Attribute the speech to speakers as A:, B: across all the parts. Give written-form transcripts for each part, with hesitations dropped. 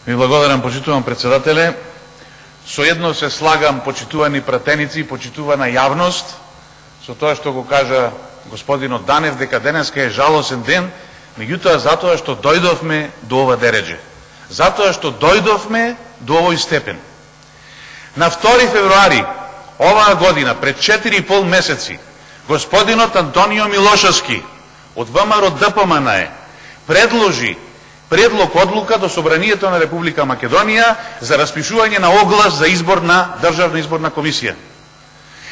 A: Ви благодарам, почитувам председателе. Со едно се слагам, почитувани пратеници, почитувана јавност, со тоа што го кажа господинот Данев, дека денеска е жалосен ден, меѓутоа затоа што дојдовме до ова дередже. Затоа што дојдовме до овој степен. На 2 февруари оваа година, пред 4,5 месеци, господинот Антонио Милошевски од ВМРО ДПМН предложи предлог одлука до Собранието на Република Македонија за распишување на оглас за избор на Државна изборна комисија.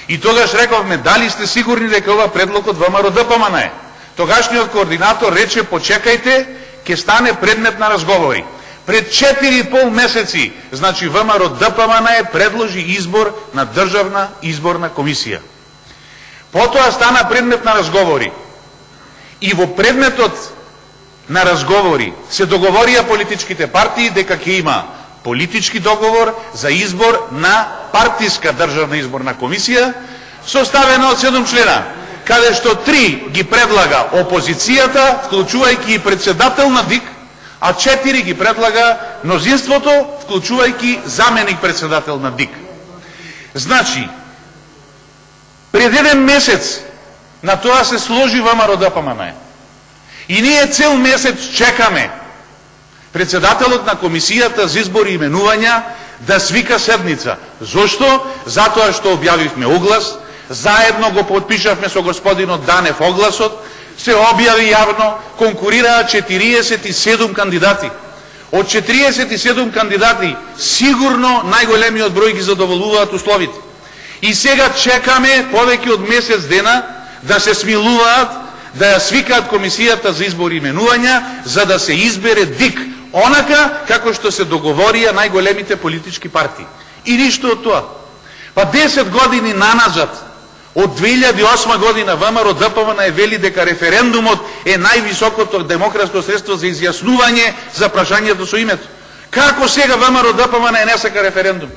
A: И тогаш рековме, дали сте сигурни дека ова предлог од ВМРО ДПМН? Тогашниот координатор рече, почекајте, ќе стане предмет на разговори. Пред 4,5 месеци, значи ВМРО ДПМН предложи избор на Државна изборна комисија. Потоа стана предмет на разговори. И во предметот на разговори се договорија политичките партии дека ќе има политички договор за избор на партиска Државна изборна комисија, составена од 7 члена, каде што 3 ги предлага опозицијата, вклучувајќи и председател на ДИК, а 4 ги предлага мнозинството, вклучувајќи заменик председател на ДИК. Значи, пред 1 месец на тоа се сложи ВМРО ДПМН. И ние цел месец чекаме председателот на Комисијата за избори и именувања да свика седница. Зошто? Затоа што објавивме оглас, заедно го подпишавме со господинот Данев огласот, се објави јавно, конкурираа 47 кандидати. Од 47 кандидати, сигурно најголемиот број ги задоволуваат условите. И сега чекаме повеќе од месец дена да се смилуваат, да ја свикаат Комисијата за избори и именувања, за да се избере ДИК, онака како што се договорија најголемите политички партии. И ништо од тоа. Па 10 години наназад, од 2008 година, ВМРО ДПМН вели дека референдумот е највисокото демократско средство за изјаснување за прашањето со името. Како сега ВМРО ДПМН не сака референдум?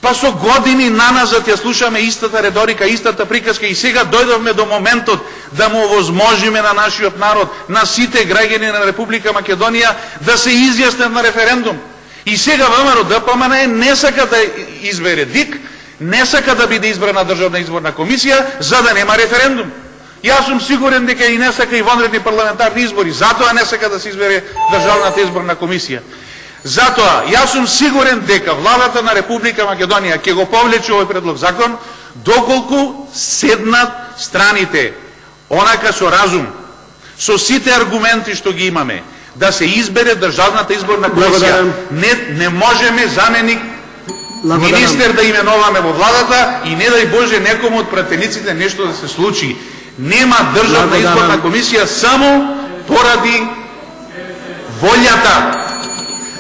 A: Па со години наназад ја слушаме истата редорика, истата приказка и сега дојдовме до моментот да му овозможиме на нашиот народ, на сите граѓани на Република Македонија да се изјаснат на референдум. И сега ВМРО ДПМН не сака да избере ДИК, не сака да биде избрана Државна изборна комисија, за да нема референдум. Јас сум сигурен дека и не сака и вонредни парламентарни избори, затоа не сака да се избере Државната изборна комисија. Затоа, јас сум сигурен дека владата на Република Македонија ќе го повлече овој предлог закон, доколку седнат страните, онака со разум, со сите аргументи што ги имаме, да се избере Државната изборна комисија. Не можеме заменик министер да именуваме во владата и не дај Боже некому од пратениците нешто да се случи. Нема Државна изборна комисија само поради волјата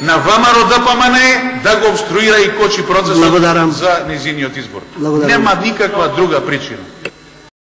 A: на ВМРО ДПМН да го обструира и кочи процесот за незиниот избор. Нема никаква друга причина.